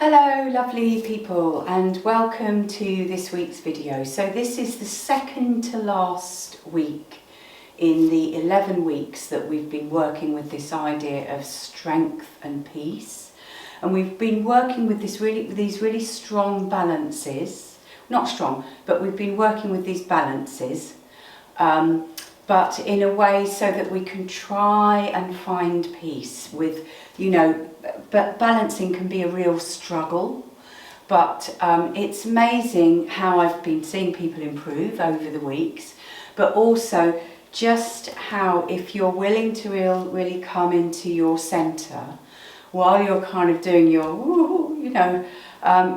Hello lovely people, and welcome to this week's video. So this is the second to last week in the 11 weeks that we've been working with this idea of strength and peace, and we've been working with these really strong balances, not strong, but we've been working with these balances, but in a way so that we can try and find peace with, but balancing can be a real struggle. But it's amazing how I've been seeing people improve over the weeks, but also just how if you're willing to really come into your centre while you're kind of doing your,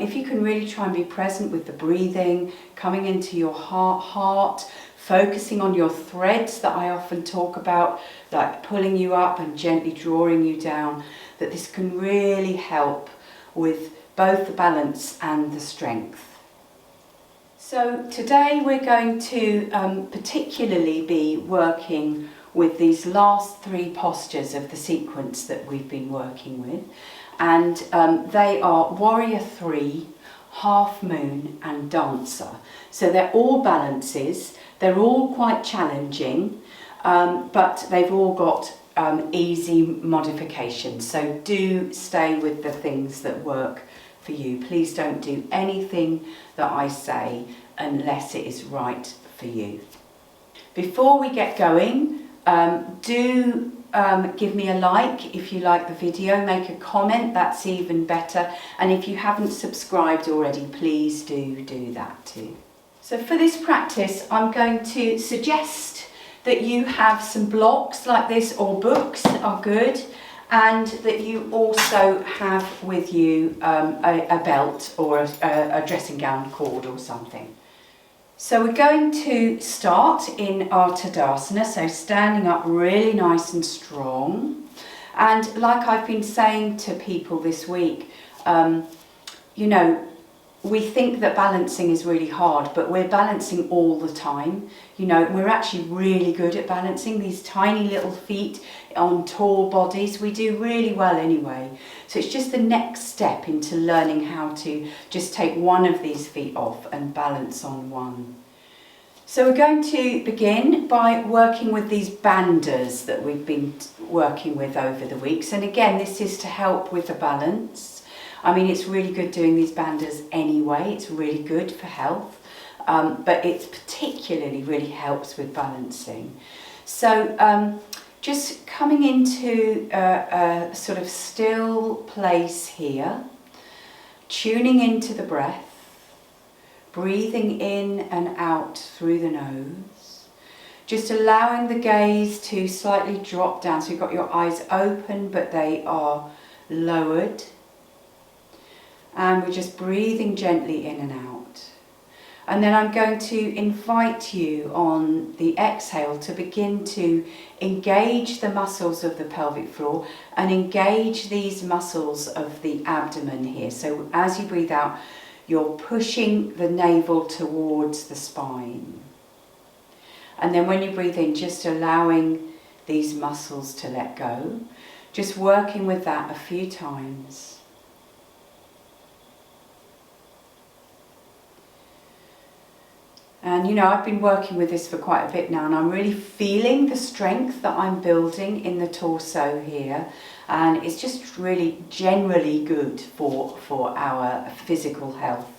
if you can really try and be present with the breathing, coming into your heart, focusing on your threads that I often talk about, like pulling you up and gently drawing you down, that this can really help with both the balance and the strength. So today we're going to particularly be working with these last three postures of the sequence that we've been working with, and they are Warrior 3, Half Moon and Dancer. So they're all balances, they're all quite challenging, but they've all got easy modifications. So do stay with the things that work for you. Please don't do anything that I say unless it is right for you. Before we get going, do give me a like if you like the video, make a comment, that's even better, and if you haven't subscribed already, please do that too. So for this practice, I'm going to suggest that you have some blocks like this, or books are good, and that you also have with you a belt or a dressing gown cord or something. So we're going to start in our Tadasana, so standing up really nice and strong. And like I've been saying to people this week, we think that balancing is really hard, but we're balancing all the time. We're actually really good at balancing these tiny little feet on tall bodies. We do really well anyway. So it's just the next step into learning how to just take one of these feet off and balance on one. So we're going to begin by working with these banders that we've been working with over the weeks. And again, this is to help with the balance. I mean, it's really good doing these banders anyway. It's really good for health, but it particularly really helps with balancing. So just coming into a sort of still place here, tuning into the breath, breathing in and out through the nose, just allowing the gaze to slightly drop down. So you've got your eyes open, but they are lowered. And we're just breathing gently in and out. And then I'm going to invite you on the exhale to begin to engage the muscles of the pelvic floor and engage these muscles of the abdomen here. So as you breathe out, you're pushing the navel towards the spine. And then when you breathe in, just allowing these muscles to let go. Just working with that a few times. And I've been working with this for quite a bit now, and I'm really feeling the strength that I'm building in the torso here, and it's just really generally good for our physical health,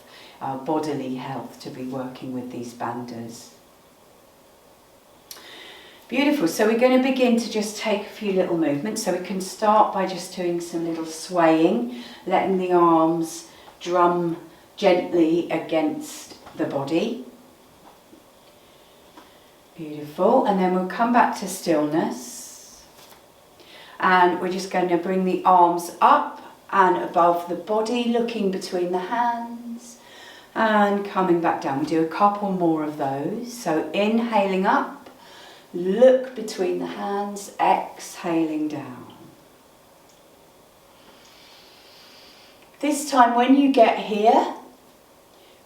our bodily health, to be working with these banders. Beautiful. So we're going to begin to just take a few little movements. So we can start by just doing some little swaying, letting the arms drum gently against the body. Beautiful, and then we'll come back to stillness, and we're just going to bring the arms up and above the body, looking between the hands and coming back down. We do a couple more of those. So inhaling up, look between the hands, exhaling down. This time when you get here,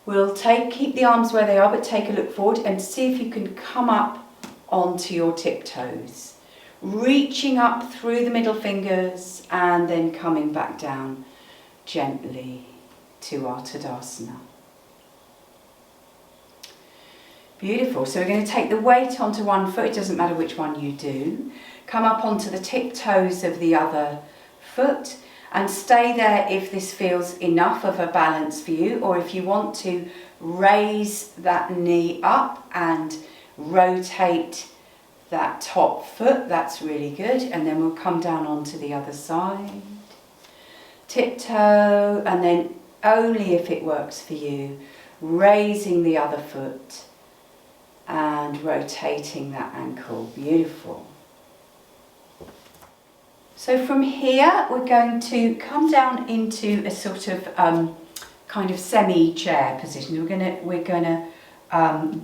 we'll keep the arms where they are, but take a look forward and see if you can come up onto your tiptoes. Reaching up through the middle fingers and then coming back down gently to our Tadasana. Beautiful. So we're going to take the weight onto one foot. It doesn't matter which one you do. Come up onto the tiptoes of the other foot and stay there if this feels enough of a balance for you, or if you want to raise that knee up and rotate that top foot, that's really good. And then we'll come down onto the other side. Tiptoe, and then only if it works for you, raising the other foot and rotating that ankle. Beautiful. So from here we're going to come down into a sort of kind of semi-chair position. We're going to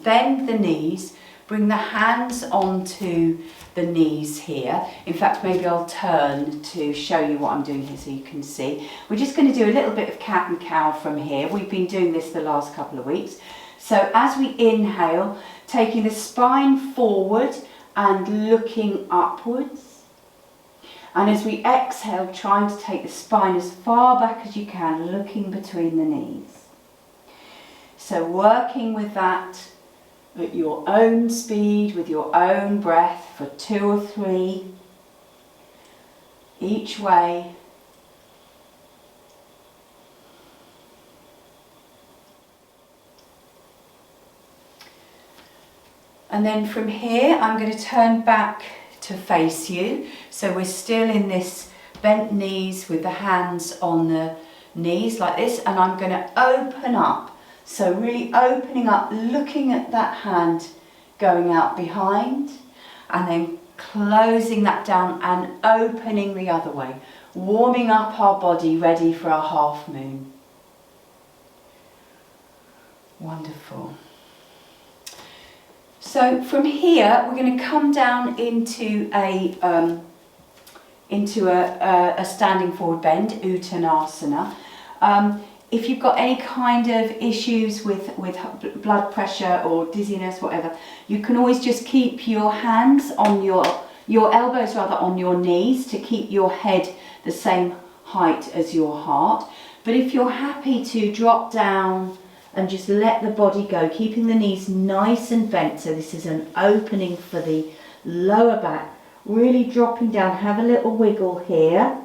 bend the knees, bring the hands onto the knees here. In fact, maybe I'll turn to show you what I'm doing here so you can see. We're just going to do a little bit of cat and cow from here. We've been doing this the last couple of weeks. So as we inhale, taking the spine forward and looking upwards. And as we exhale, trying to take the spine as far back as you can, looking between the knees. So working with that at your own speed, with your own breath for 2 or 3 each way. And then from here, I'm going to turn back to face you. So we're still in this bent knees with the hands on the knees like this, and I'm going to open up. So really opening up, looking at that hand going out behind, and then closing that down and opening the other way, warming up our body, ready for our half moon. Wonderful. So from here, we're going to come down into a standing forward bend, Uttanasana. If you've got any kind of issues with blood pressure or dizziness, whatever, you can always just keep your hands on your elbows rather on your knees to keep your head the same height as your heart. But if you're happy to drop down and just let the body go, keeping the knees nice and bent, so this is an opening for the lower back, really dropping down, have a little wiggle here.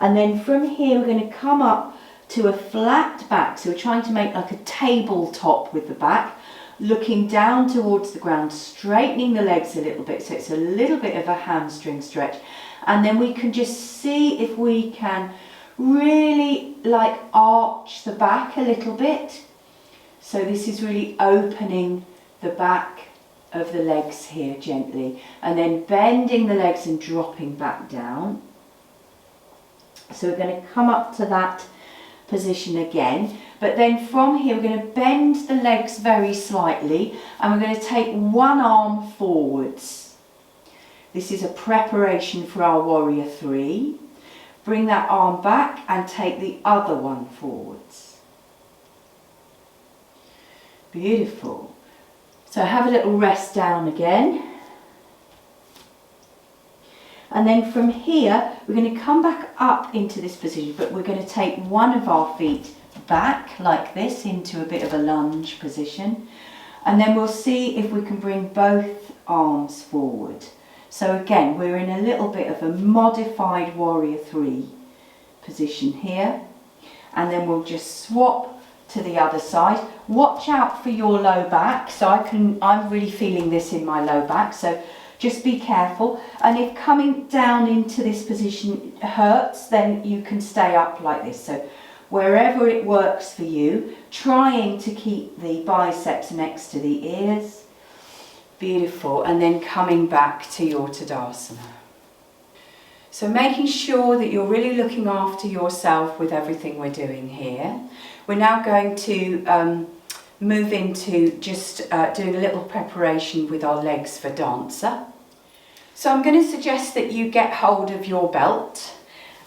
And then from here we're going to come up to a flat back, so we're trying to make like a tabletop with the back, looking down towards the ground, straightening the legs a little bit, so it's a little bit of a hamstring stretch. And then we can just see if we can really like arch the back a little bit. So this is really opening the back of the legs here gently, and then bending the legs and dropping back down. So we're going to come up to that position again, but then from here we're going to bend the legs very slightly, and we're going to take one arm forwards. This is a preparation for our warrior 3. Bring that arm back and take the other one forwards. Beautiful. So have a little rest down again. And then from here, we're going to come back up into this position, but we're going to take one of our feet back like this into a bit of a lunge position. And then we'll see if we can bring both arms forward. So again, we're in a little bit of a modified warrior 3 position here. And then we'll just swap to the other side. Watch out for your low back. So I'm really feeling this in my low back. So just be careful. And if coming down into this position hurts, then you can stay up like this. So wherever it works for you, trying to keep the biceps next to the ears. Beautiful. And then coming back to your Tadasana. So making sure that you're really looking after yourself with everything we're doing here. We're now going to move into just doing a little preparation with our legs for dancer. So I'm going to suggest that you get hold of your belt,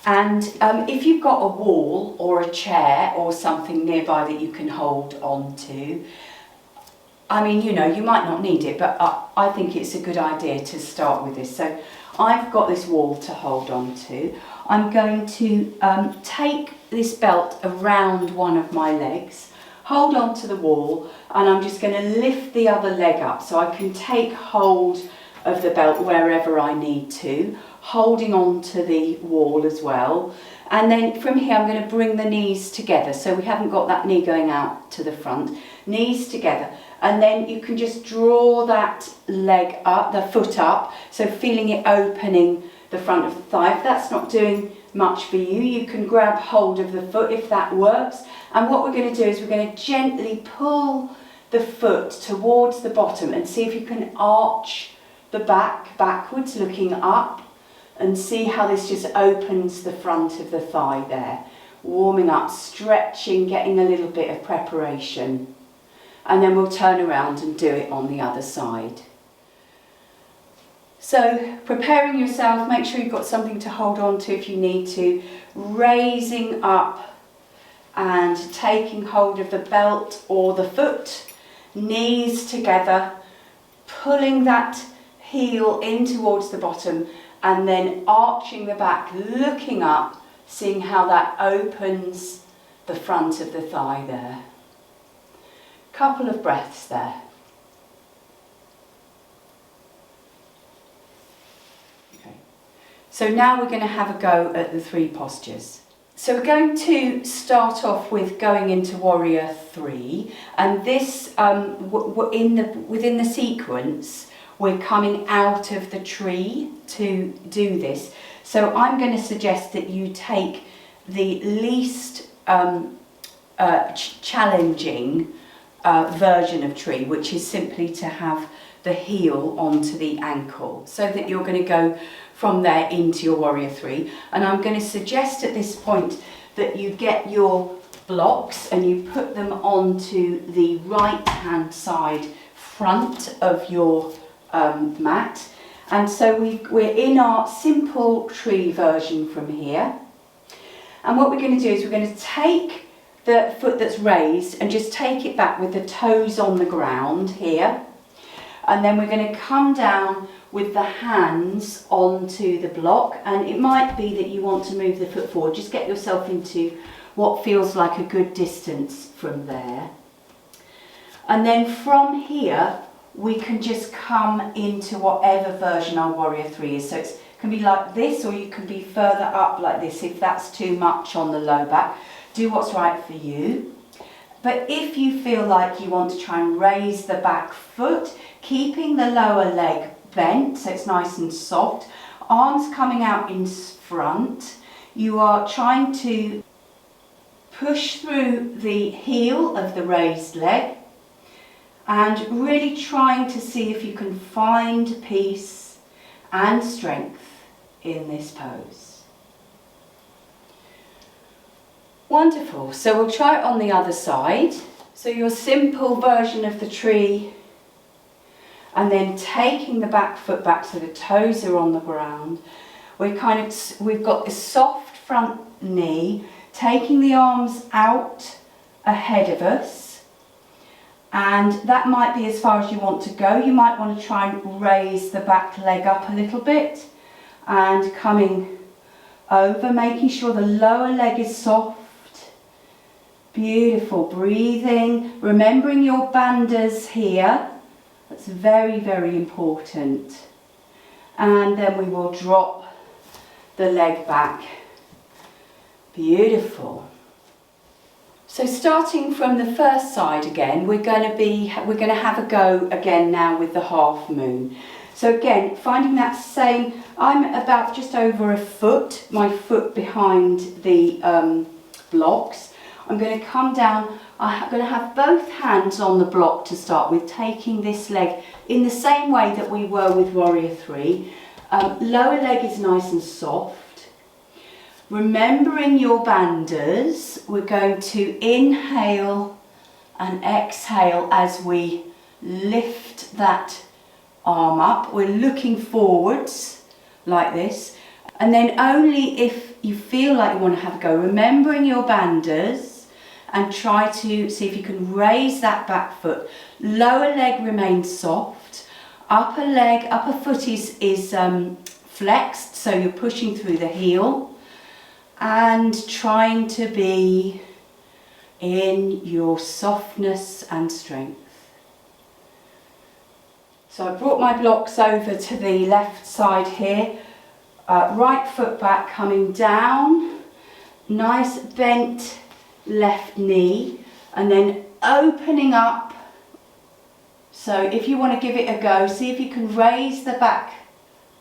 and if you've got a wall or a chair or something nearby that you can hold on to, I mean, you know, you might not need it, but I think it's a good idea to start with this. So I've got this wall to hold on to. I'm going to take this belt around one of my legs, hold on to the wall, and I'm just going to lift the other leg up so I can take hold of the belt wherever I need to, holding on to the wall as well. And then from here I'm going to bring the knees together, so we haven't got that knee going out to the front, knees together, and then you can just draw that leg up, the foot up, so feeling it opening the front of the thigh. If that's not doing much for you, you can grab hold of the foot if that works. And what we're going to do is we're going to gently pull the foot towards the bottom and see if you can arch the back backwards, looking up, and see how this just opens the front of the thigh there. Warming up, stretching, getting a little bit of preparation. And then we'll turn around and do it on the other side. So preparing yourself, make sure you've got something to hold on to if you need to. Raising up and taking hold of the belt or the foot. Knees together, pulling that heel in towards the bottom, and then arching the back, looking up, seeing how that opens the front of the thigh there. Couple of breaths there. Okay. So now we're going to have a go at the 3 postures. So we're going to start off with going into Warrior 3, and this within the sequence we're coming out of the tree to do this. So I'm going to suggest that you take the least challenging version of tree, which is simply to have the heel onto the ankle, so that you're going to go from there into your Warrior 3. And I'm going to suggest at this point that you get your blocks and you put them onto the right hand side front of your mat. And so we're in our simple tree version from here. And what we're going to do is we're going to take the foot that's raised and just take it back with the toes on the ground here. And then we're going to come down with the hands onto the block, and it might be that you want to move the foot forward. Just get yourself into what feels like a good distance from there. And then from here we can just come into whatever version our Warrior 3 is. So it can be like this, or you can be further up like this if that's too much on the low back. Do what's right for you. But if you feel like you want to try and raise the back foot, keeping the lower leg bent so it's nice and soft, arms coming out in front, you are trying to push through the heel of the raised leg and really trying to see if you can find peace and strength in this pose. Wonderful. So we'll try it on the other side. So your simple version of the tree, and then taking the back foot back so the toes are on the ground. We've got this soft front knee, taking the arms out ahead of us, and that might be as far as you want to go. You might want to try and raise the back leg up a little bit and coming over, making sure the lower leg is soft. Beautiful. Breathing, remembering your bandhas here. That's very, very important. And then we will drop the leg back. Beautiful. So starting from the first side again, we're going to have a go again now with the half moon. So again, finding that same, I'm about just over a foot, my foot behind the blocks. I'm going to come down, I'm going to have both hands on the block to start with, taking this leg in the same way that we were with Warrior 3. Lower leg is nice and soft. Remembering your bandhas, we're going to inhale and exhale as we lift that arm up. We're looking forwards like this. And then only if you feel like you want to have a go, remembering your bandhas, and try to see if you can raise that back foot. Lower leg remains soft. Upper foot is flexed, so you're pushing through the heel and trying to be in your softness and strength. So I brought my blocks over to the left side here, right foot back coming down, nice bent left knee, and then opening up. So if you want to give it a go, see if you can raise the back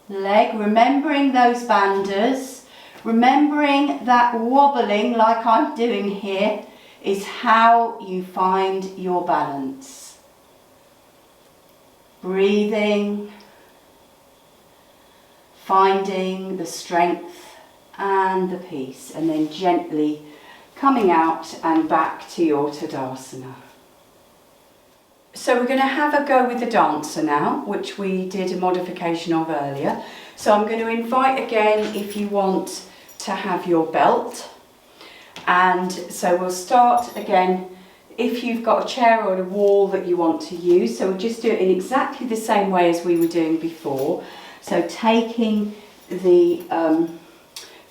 leg, remembering those banders, remembering that wobbling like I'm doing here is how you find your balance. Breathing, finding the strength and the peace, and then gently coming out and back to your Tadasana. So we're going to have a go with the dancer now, which we did a modification of earlier. So I'm going to invite again if you want to have your belt. And so we'll start again if you've got a chair or a wall that you want to use. So we'll just do it in exactly the same way as we were doing before. So taking the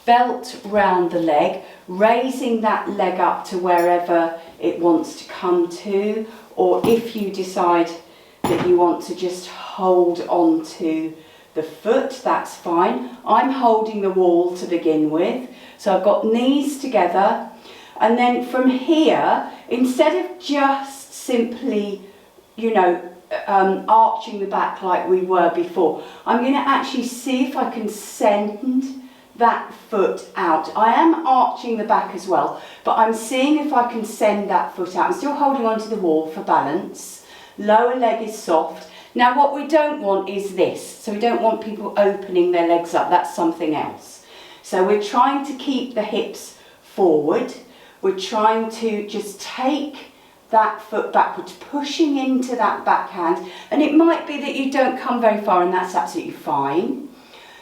belt round the leg, raising that leg up to wherever it wants to come to, or if you decide that you want to just hold on to the foot, that's fine. I'm holding the wall to begin with. So I've got knees together, and then from here, instead of just simply, arching the back like we were before, I'm going to actually see if I can send that foot out. I am arching the back as well, but I'm seeing if I can send that foot out. I'm still holding onto the wall for balance. Lower leg is soft. Now what we don't want is this. So we don't want people opening their legs up. That's something else. So we're trying to keep the hips forward. We're trying to just take that foot backwards, pushing into that backhand. And it might be that you don't come very far, and that's absolutely fine.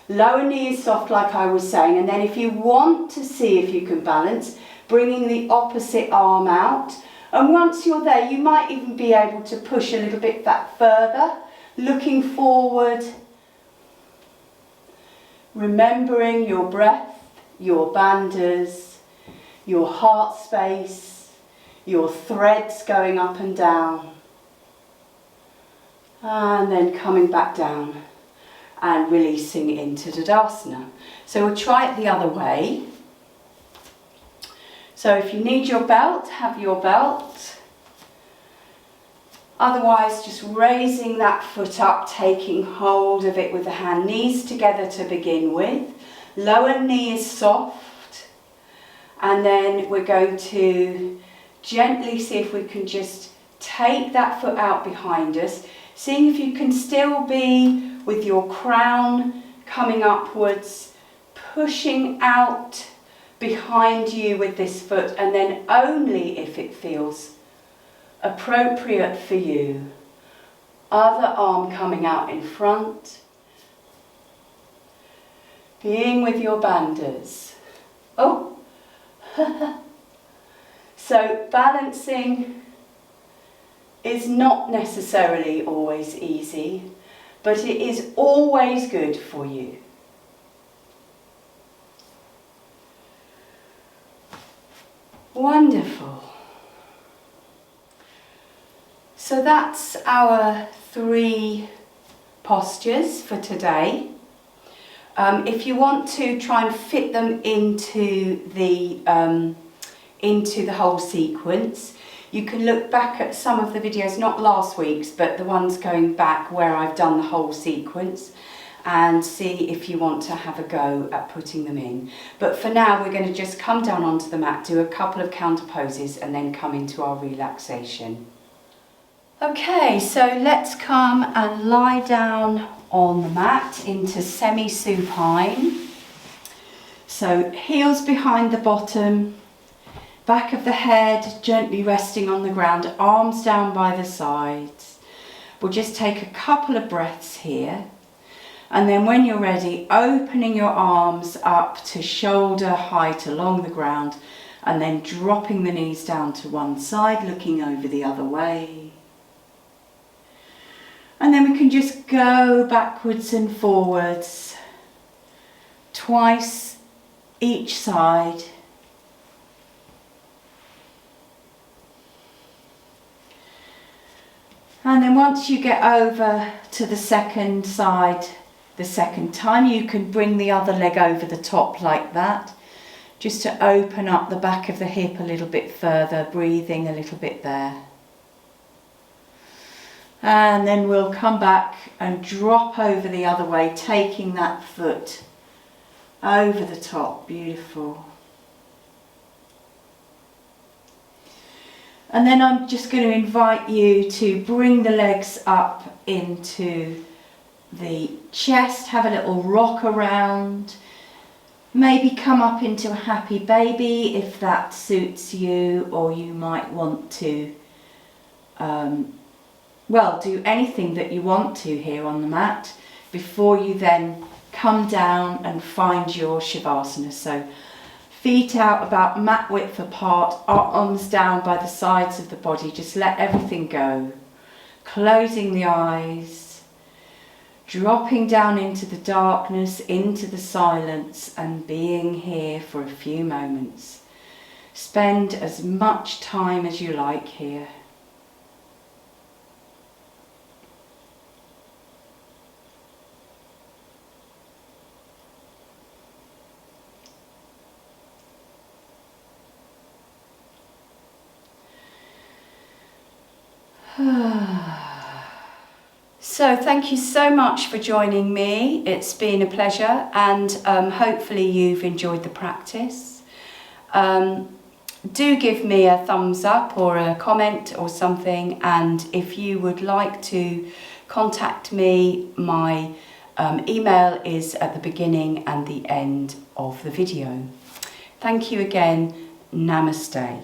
Lower knee is soft like I was saying, and then if you want to see if you can balance, bringing the opposite arm out. And once you're there, you might even be able to push a little bit back further, looking forward, remembering your breath, your banders, your heart space, your threads going up and down, and then coming back down and releasing into Tadasana. So we'll try it the other way. So if you need your belt, have your belt. Otherwise, just raising that foot up, taking hold of it with the hand, knees together to begin with. Lower knee is soft. And then we're going to gently see if we can just take that foot out behind us, seeing if you can still be with your crown coming upwards, pushing out behind you with this foot, and then only if it feels appropriate for you, other arm coming out in front, being with your banders. Oh! So balancing is not necessarily always easy, but it is always good for you. Wonderful. So that's our 3 postures for today. If you want to try and fit them into the whole sequence, you can look back at some of the videos, not last week's, but the ones going back where I've done the whole sequence, and see if you want to have a go at putting them in. But for now, we're going to just come down onto the mat, do a couple of counter poses, and then come into our relaxation. Okay, so let's come and lie down on the mat into semi-supine. So heels behind the bottom, back of the head gently resting on the ground, arms down by the sides. We'll just take a couple of breaths here, and then when you're ready, opening your arms up to shoulder height along the ground, and then dropping the knees down to one side, looking over the other way. And then we can just go backwards and forwards, twice each side. And then once you get over to the second side, the second time, you can bring the other leg over the top like that, just to open up the back of the hip a little bit further, breathing a little bit there. And then we'll come back and drop over the other way, taking that foot over the top. Beautiful. And then I'm just going to invite you to bring the legs up into the chest, have a little rock around, maybe come up into a happy baby if that suits you, or you might want to, well, do anything that you want to here on the mat before you then come down and find your Shavasana. So feet out about mat width apart, arms down by the sides of the body. Just let everything go. Closing the eyes, dropping down into the darkness, into the silence, and being here for a few moments. Spend as much time as you like here. So thank you so much for joining me. It's been a pleasure, and hopefully you've enjoyed the practice. Do give me a thumbs up or a comment or something, and if you would like to contact me, my email is at the beginning and the end of the video. Thank you again. Namaste.